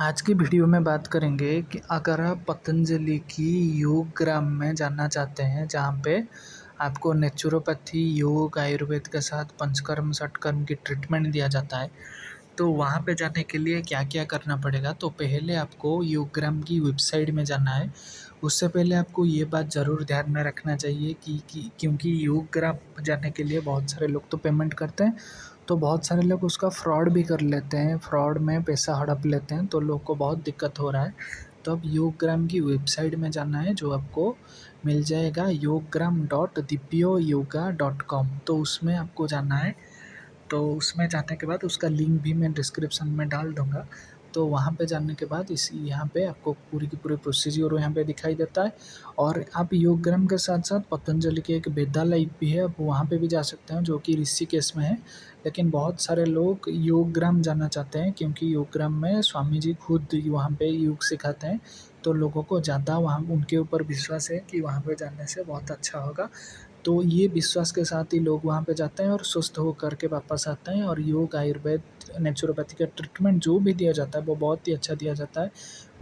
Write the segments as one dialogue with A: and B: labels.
A: आज की वीडियो में बात करेंगे कि अगर आप पतंजलि की योगग्राम में जानना चाहते हैं, जहाँ पे आपको नेचुरोपैथी, योग, आयुर्वेद के साथ पंचकर्म, षटकर्म की ट्रीटमेंट दिया जाता है, तो वहाँ पे जाने के लिए क्या-क्या करना पड़ेगा। तो पहले आपको योगग्राम की वेबसाइट में जाना है। उससे पहले आपको ये बात ज़रूर ध्यान में रखना चाहिए कि क्योंकि योगग्राम जाने के लिए बहुत सारे लोग तो पेमेंट करते हैं, तो बहुत सारे लोग उसका फ्रॉड भी कर लेते हैं, फ्रॉड में पैसा हड़प लेते हैं, तो लोग को बहुत दिक्कत हो रहा है। तो अब योगग्राम की वेबसाइट में जाना है, जो आपको मिल जाएगा yoggram.dipyoyoga.com। तो उसमें आपको जाना है। तो उसमें जाने के बाद उसका लिंक भी मैं डिस्क्रिप्शन में डाल दूँगा। तो वहाँ पे जाने के बाद इस यहाँ पे आपको पूरी की पूरी प्रोसीज़र यहाँ पे दिखाई देता है। और आप योगग्राम के साथ-साथ पतंजलि के एक वेदालय भी है, आप वहाँ पे भी जा सकते हैं, जो कि ऋषिकेश में है। लेकिन बहुत सारे लोग योगग्राम जाना चाहते हैं, क्योंकि योगग्राम में स्वामी जी खुद वहाँ पे योग सिखाते हैं। तो लोगों को ज़्यादा वहाँ उनके ऊपर विश्वास है कि वहाँ पे जाने से बहुत अच्छा होगा। तो ये विश्वास के साथ ही लोग वहाँ पे जाते हैं और स्वस्थ होकर के वापस आते हैं। और योग, आयुर्वेद, नेचुरोपैथी का ट्रीटमेंट जो भी दिया जाता है वो बहुत ही अच्छा दिया जाता है।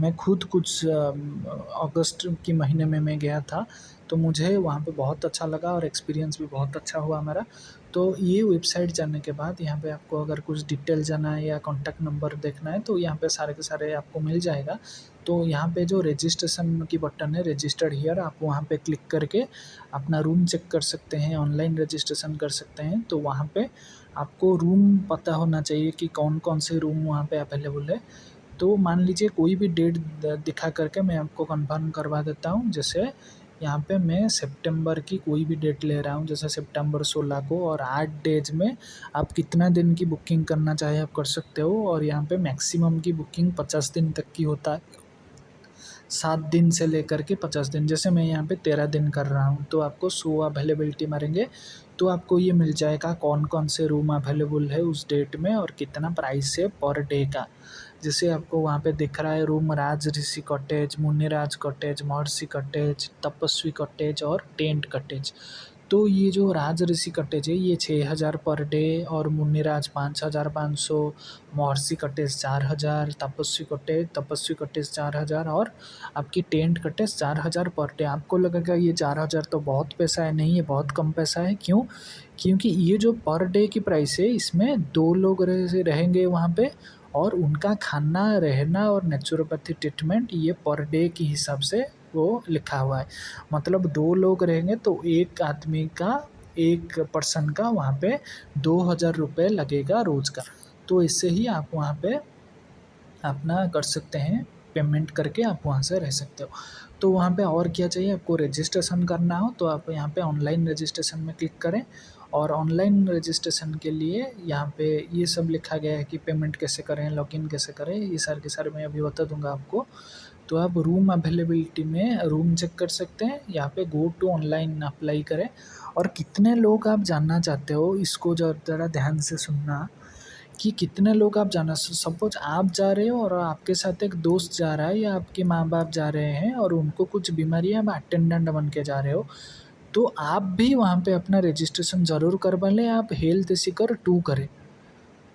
A: मैं खुद कुछ अगस्त के महीने में मैं गया था, तो मुझे वहाँ पे बहुत अच्छा लगा और एक्सपीरियंस भी बहुत अच्छा हुआ मेरा। तो ये वेबसाइट जाने के बाद यहाँ पे आपको अगर कुछ डिटेल जानना है या कॉन्टैक्ट नंबर देखना है, तो यहाँ पे सारे के सारे आपको मिल जाएगा। तो यहाँ पे जो रजिस्ट्रेशन की बटन है, रजिस्टर्ड हियर, आप वहाँ पे क्लिक करके अपना रूम चेक कर सकते हैं, ऑनलाइन रजिस्ट्रेशन कर सकते हैं। तो वहाँ पे आपको रूम पता होना चाहिए कि कौन-कौन से रूम वहाँ पे अवेलेबल है। तो मान लीजिए कोई भी डेट दिखा करके मैं आपको कन्फर्म करवा देता हूँ। जैसे यहाँ पे मैं सितंबर की कोई भी डेट ले रहा हूँ, जैसे सितंबर 16 को, और 8 डेज़ में आप कितना दिन की बुकिंग करना चाहें आप कर सकते हो। और यहाँ पे मैक्सिमम की बुकिंग 50 दिन तक की होता है। 7 दिन से लेकर के 50 दिन, जैसे मैं यहाँ पे 13 दिन कर रहा हूँ, तो आपको 100 अवेलेबिलिटी मारेंगे, तो आपको ये मिल जाएगा कौन-कौन से रूम अवेलेबल है उस डेट में और कितना प्राइस है पर डे का। जैसे आपको वहाँ पे दिख रहा है रूम, राज ऋषि कॉटेज, मुनिराज कॉटेज, महर्षि कॉटेज, तपस्वी कॉटेज और टेंट कॉटेज। तो ये जो राज ऋषि कॉटेज है ये 6,000 पर डे, और मुनिराज 5,500, महर्षि कॉटेज 4,000, तपस्वी कॉटेज 4,000, और आपकी टेंट कॉटेज 4,000 पर डे। आपको लगेगा ये 4,000 तो बहुत पैसा है, नहीं, ये बहुत कम पैसा है। क्यों? क्योंकि ये जो पर डे की प्राइस है, इसमें 2 लोग रहेंगे वहाँ पे, और उनका खाना, रहना और नेचुरोपैथी ट्रीटमेंट ये पर डे के हिसाब से वो लिखा हुआ है। मतलब 2 लोग रहेंगे तो एक आदमी का, एक पर्सन का वहाँ पे 2,000 रुपये लगेगा रोज़ का। तो इससे ही आप वहाँ पे अपना कर सकते हैं, पेमेंट करके आप वहाँ से रह सकते हो। तो वहाँ पे और क्या चाहिए, आपको रजिस्ट्रेशन करना हो तो आप यहाँ पे ऑनलाइन रजिस्ट्रेशन में क्लिक करें। और ऑनलाइन रजिस्ट्रेशन के लिए यहाँ पे ये सब लिखा गया है कि पेमेंट कैसे करें, लॉगिन कैसे करें, ये सारे के सारे मैं अभी बता दूंगा आपको। तो आप रूम अवेलेबिलिटी में रूम चेक कर सकते हैं, यहाँ पे गो टू ऑनलाइन अप्लाई करें। और कितने लोग आप जानना चाहते हो, इसको ज़रा ध्यान से सुनना कि कितने लोग आप जाना। सपोज आप जा रहे हो और आपके साथ एक दोस्त जा रहा है, या आपके माँ बाप जा रहे हैं और उनको कुछ बीमारी है, आप अटेंडेंट बन के जा रहे हो, तो आप भी वहाँ पे अपना रजिस्ट्रेशन ज़रूर करवा लें। आप हेल्थ सीकर 2 करें।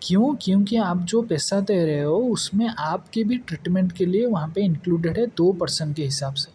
A: क्यों? क्योंकि आप जो पैसा दे रहे हो उसमें आपके भी ट्रीटमेंट के लिए वहाँ पे इंक्लूडेड है 2 पर्सन के हिसाब से।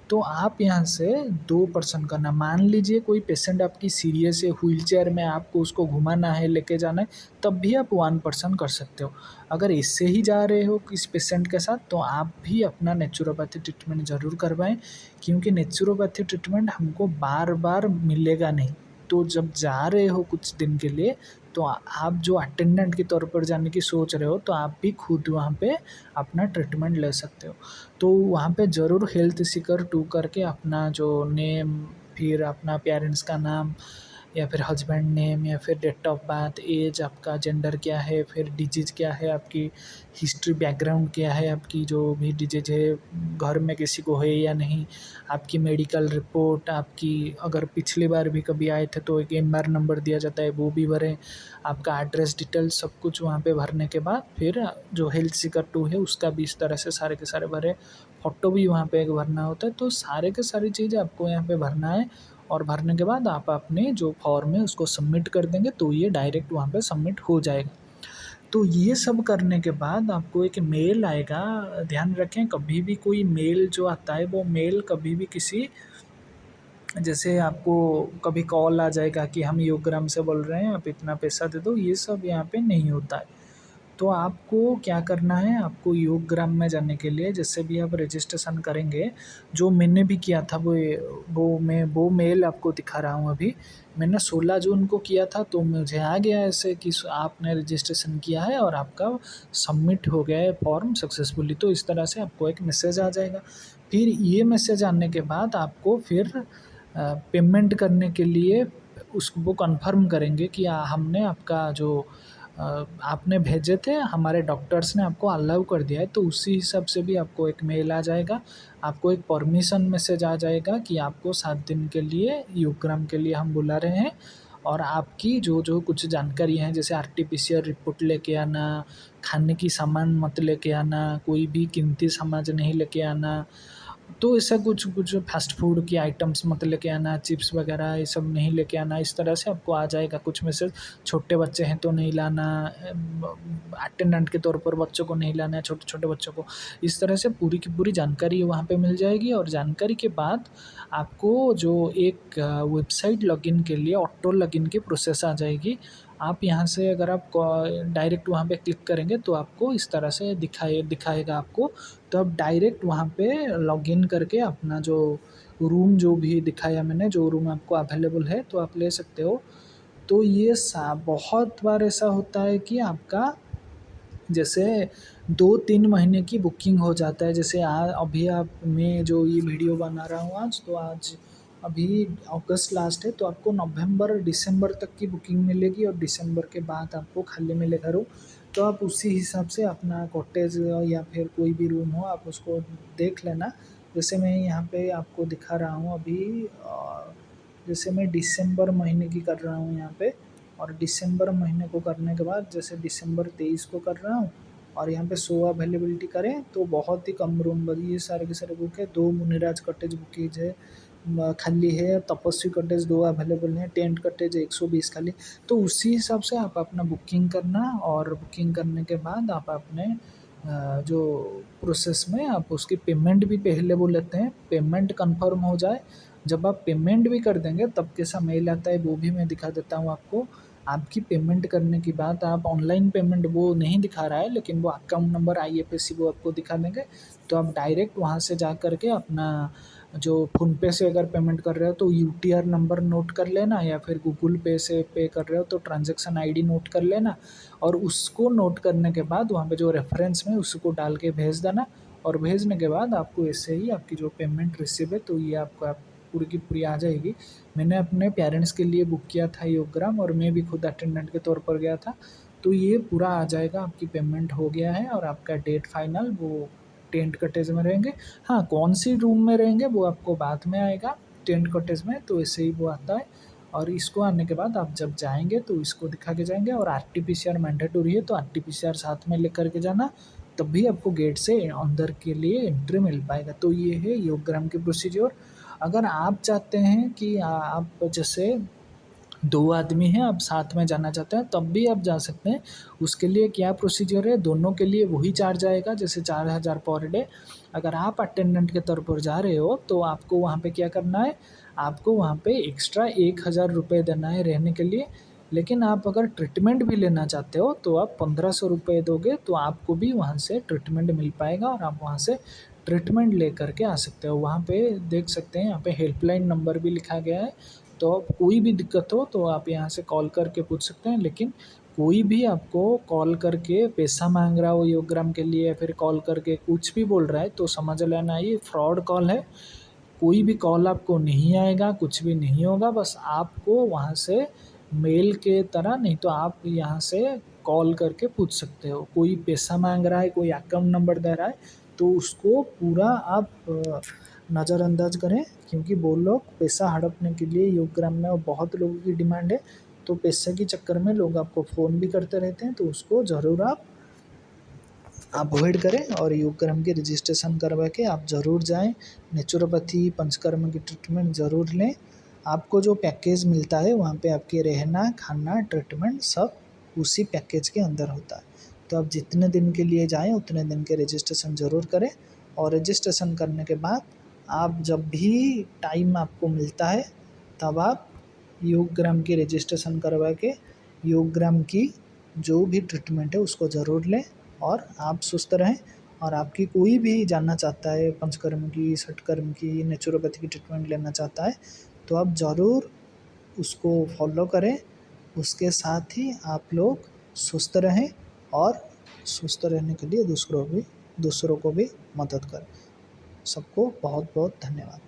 A: तो आप यहाँ से 2 पर्सन करना। मान लीजिए कोई पेशेंट आपकी सीरियस है, व्हीलचेयर में, आपको उसको घुमाना है, लेके जाना है, तब भी आप 1 पर्सन कर सकते हो। अगर इससे ही जा रहे हो इस पेशेंट के साथ, तो आप भी अपना नेचुरोपैथी ट्रीटमेंट ज़रूर करवाएँ, क्योंकि नेचुरोपैथी ट्रीटमेंट हमको बार-बार मिलेगा नहीं। तो जब जा रहे हो कुछ दिन के लिए, तो आप जो अटेंडेंट के तौर पर जाने की सोच रहे हो, तो आप भी खुद वहाँ पे अपना ट्रीटमेंट ले सकते हो। तो वहाँ पे ज़रूर हेल्थ सीकर 2 करके अपना जो नेम, फिर अपना पेरेंट्स का नाम, या फिर हस्बैंड नेम, या फिर डेट ऑफ बर्थ, एज, आपका जेंडर क्या है, फिर डिजीज़ क्या है, आपकी हिस्ट्री, बैकग्राउंड क्या है, आपकी जो भी डिजीज़ है, घर में किसी को है या नहीं, आपकी मेडिकल रिपोर्ट, आपकी अगर पिछली बार भी कभी आए थे तो एक एमआर नंबर दिया जाता है, वो भी भरें। आपका एड्रेस डिटेल सब कुछ वहाँ पे भरने के बाद फिर जो हेल्थ सीकर 2 है उसका भी इस तरह से सारे के सारे भरें। फ़ोटो भी वहाँ पे एक भरना होता है। तो सारे के सारी चीज़ें आपको यहाँ पे भरना है, और भरने के बाद आप अपने जो फॉर्म है उसको सबमिट कर देंगे, तो ये डायरेक्ट वहाँ पे सबमिट हो जाएगा। तो ये सब करने के बाद आपको एक मेल आएगा। ध्यान रखें, कभी भी कोई मेल जो आता है वो मेल कभी भी किसी, जैसे आपको कभी कॉल आ जाएगा कि हम योगग्राम से बोल रहे हैं, आप इतना पैसा दे दो, ये सब यहाँ पे नहीं होता है। तो आपको क्या करना है, आपको योगग्राम में जाने के लिए जैसे भी आप रजिस्ट्रेशन करेंगे, जो मैंने भी किया था वो मेल आपको दिखा रहा हूँ अभी। मैंने 16 जून को किया था, तो मुझे आ गया ऐसे कि आपने रजिस्ट्रेशन किया है और आपका सबमिट हो गया है फॉर्म सक्सेसफुली। तो इस तरह से आपको एक मैसेज आ जाएगा। फिर ये मैसेज आने के बाद आपको फिर पेमेंट करने के लिए वो कन्फर्म करेंगे कि हमने आपका जो आपने भेजे थे, हमारे डॉक्टर्स ने आपको अलाउ कर दिया है, तो उसी हिसाब से भी आपको एक मेल आ जाएगा। आपको एक परमिशन मैसेज आ जाएगा कि आपको 7 दिन के लिए योगग्राम के लिए हम बुला रहे हैं, और आपकी जो जो कुछ जानकारी है, जैसे RT-PCR रिपोर्ट लेके आना, खाने की सामान मत लेके आना, कोई भी कीमती सामान नहीं लेके आना, तो ऐसा कुछ कुछ फ़ास्ट फूड की आइटम्स मत लेके आना, चिप्स वगैरह ये सब नहीं लेके आना। इस तरह से आपको आ जाएगा कुछ मैसेज। छोटे बच्चे हैं तो नहीं लाना, अटेंडेंट के तौर पर बच्चों को नहीं लाना है, छोटे छोटे बच्चों को। इस तरह से पूरी की पूरी जानकारी वहाँ पे मिल जाएगी। और जानकारी के बाद आपको जो एक वेबसाइट लॉगिन के लिए ऑटो लॉगिन की प्रोसेस आ जाएगी। आप यहाँ से अगर आप डायरेक्ट वहाँ पे क्लिक करेंगे तो आपको इस तरह से दिखाएगा आपको। तो आप डायरेक्ट वहाँ पे लॉगिन करके अपना जो रूम जो भी दिखाया मैंने, जो रूम आपको अवेलेबल है तो आप ले सकते हो। तो ये बहुत बार ऐसा होता है कि आपका जैसे 2-3 महीने की बुकिंग हो जाता है। जैसे अभी मैं जो ये वीडियो बना रहा हूँ आज, तो आज अभी अगस्त लास्ट है, तो आपको नवंबर दिसंबर तक की बुकिंग मिलेगी, और दिसंबर के बाद आपको खाली मिलेगा रूम। तो आप उसी हिसाब से अपना कॉटेज या फिर कोई भी रूम हो आप उसको देख लेना। जैसे मैं यहाँ पे आपको दिखा रहा हूँ अभी, जैसे मैं दिसंबर महीने की कर रहा हूँ यहाँ पे, और दिसंबर महीने को करने के बाद जैसे दिसंबर 23 को कर रहा हूँ, और यहाँ पे 100 अवेलेबिलिटी करें तो बहुत ही कम रूम बची। ये सारे के सारे बुक है। 2 मुनिराज कॉटेज बुकीज है, खाली है। तपस्वी कॉटेज 2 अवेलेबल हैं। टेंट कॉटेज 120 खाली। तो उसी हिसाब से आप अपना बुकिंग करना, और बुकिंग करने के बाद आप अपने जो प्रोसेस में आप उसकी पेमेंट भी पहले वो लेते हैं। पेमेंट कंफर्म हो जाए, जब आप पेमेंट भी कर देंगे तब कैसा मेल आता है वो भी मैं दिखा देता हूँ आपको। आपकी पेमेंट करने की बात, आप ऑनलाइन पेमेंट वो नहीं दिखा रहा है, लेकिन वो अकाउंट नंबर IFSC वो आपको दिखा देंगे। तो आप डायरेक्ट वहाँ से जा कर के अपना जो फ़ोनपे से अगर पेमेंट कर रहे हो तो UTR नंबर नोट कर लेना, या फिर गूगल पे से पे कर रहे हो तो ट्रांजैक्शन ID नोट कर लेना। और उसको नोट करने के बाद वहाँ पे जो रेफरेंस में उसको डाल के भेज देना। और भेजने के बाद आपको ऐसे ही आपकी जो पेमेंट रिसीव है तो ये आपको पूरी की पूरी आ जाएगी। मैंने अपने पेरेंट्स के लिए बुक किया था योगग्राम, और मैं भी खुद अटेंडेंट के तौर पर गया था। तो ये पूरा आ जाएगा, आपकी पेमेंट हो गया है, और आपका डेट फाइनल वो टेंट कॉटेज में रहेंगे। हाँ, कौन सी रूम में रहेंगे वो आपको बाद में आएगा टेंट कॉटेज में, तो ऐसे ही वो आता है। और इसको आने के बाद आप जब जाएंगे तो इसको दिखा के जाएंगे। और RT-PCR मैंडेटरी है, तो RT-PCR साथ में लेकर के जाना, तब भी आपको गेट से अंदर के लिए एंट्री मिल पाएगा। तो ये है योगग्राम की प्रोसीजर। अगर आप चाहते हैं कि आप जैसे 2 आदमी हैं, आप साथ में जाना चाहते हैं, तब भी आप जा सकते हैं। उसके लिए क्या प्रोसीजर है, दोनों के लिए वही चार्ज आएगा, जैसे 4000 पर डे। अगर आप अटेंडेंट के तौर पर जा रहे हो तो आपको वहाँ पे क्या करना है, आपको वहाँ पे एक्स्ट्रा 1000 रुपये देना है रहने के लिए। लेकिन आप अगर ट्रीटमेंट भी लेना चाहते हो तो आप 1500 रुपये दोगे, तो आपको भी वहाँ से ट्रीटमेंट मिल पाएगा, और आप वहाँ से ट्रीटमेंट ले करके आ सकते हो। वहाँ पे देख सकते हैं, यहाँ पे हेल्पलाइन नंबर भी लिखा गया है। तो अब कोई भी दिक्कत हो तो आप यहाँ से कॉल करके पूछ सकते हैं। लेकिन कोई भी आपको कॉल करके पैसा मांग रहा हो योगग्राम के लिए, या फिर कॉल करके कुछ भी बोल रहा है, तो समझ लेना ये फ्रॉड कॉल है। कोई भी कॉल आपको नहीं आएगा, कुछ भी नहीं होगा। बस आपको वहाँ से मेल के तरह, नहीं तो आप यहाँ से कॉल करके पूछ सकते हो। कोई पैसा मांग रहा है, कोई अकाउंट नंबर दे रहा है, तो उसको पूरा आप नज़रअंदाज करें, क्योंकि वो लोग पैसा हड़पने के लिए योगग्राम में, और बहुत लोगों की डिमांड है, तो पैसे के चक्कर में लोग आपको फ़ोन भी करते रहते हैं। तो उसको ज़रूर आप अवॉइड करें, और योगग्राम की रजिस्ट्रेशन करवा के आप ज़रूर जाएं। नेचुरोपैथी पंचकर्म की ट्रीटमेंट ज़रूर लें। आपको जो पैकेज मिलता है वहाँ पे आपके रहना, खाना, ट्रीटमेंट सब उसी पैकेज के अंदर होता है। तो आप जितने दिन के लिए जाएँ उतने दिन के रजिस्ट्रेशन ज़रूर करें। और रजिस्ट्रेशन करने के बाद आप जब भी टाइम आपको मिलता है तब आप योगग्राम की रजिस्ट्रेशन करवा के योगग्राम की जो भी ट्रीटमेंट है उसको ज़रूर लें और आप स्वस्थ रहें। और आपकी कोई भी जानना चाहता है पंचकर्म की, षटकर्म की, नेचुरोपैथी की ट्रीटमेंट लेना चाहता है तो आप ज़रूर उसको फॉलो करें। उसके साथ ही आप लोग स्वस्थ रहें और स्वस्थ रहने के लिए दूसरों को भी मदद करें। सबको बहुत बहुत धन्यवाद।